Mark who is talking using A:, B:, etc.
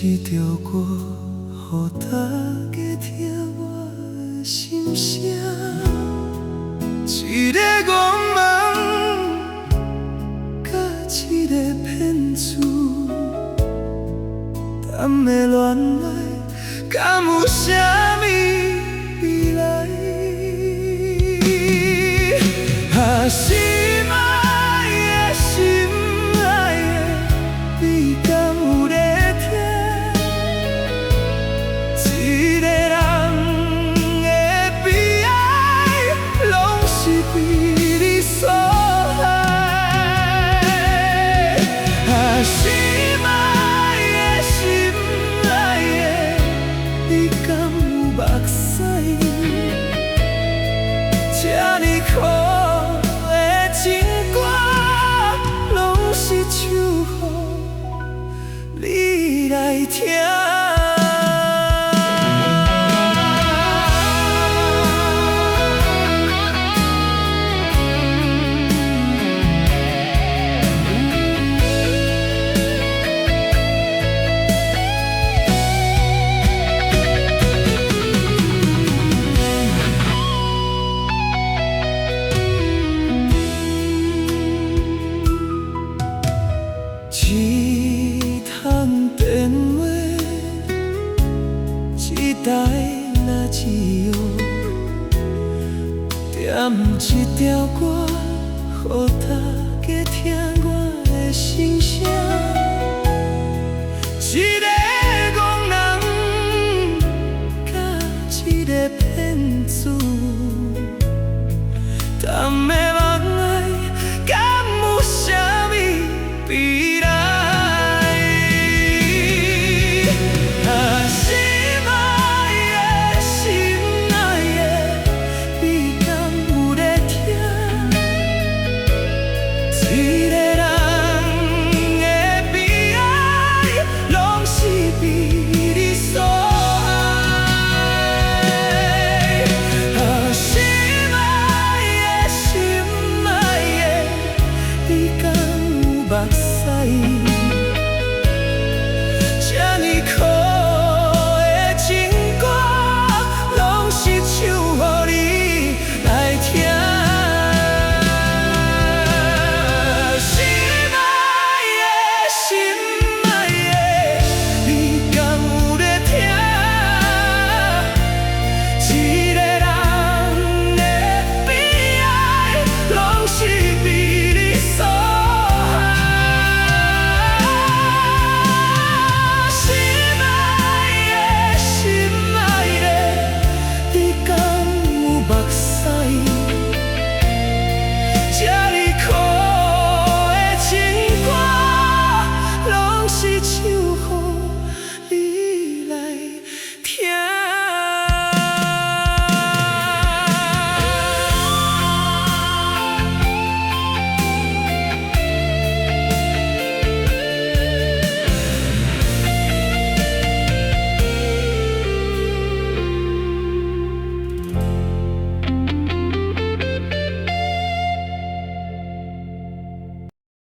A: 一条歌，予大家听我的心声。一个戆梦，甲一个骗子，谈的恋爱，敢有啥物未来？啊，心爱的心爱的，你敢有在听？一个人的悲哀，拢是被你所害。啊，心爱的心爱的，你敢有目屎？这呢苦的情歌，拢是唱予你来听。一通电话，一台垃圾盒，点一条歌，予大家听我的心声。一个戆人，甲一个骗子，谈的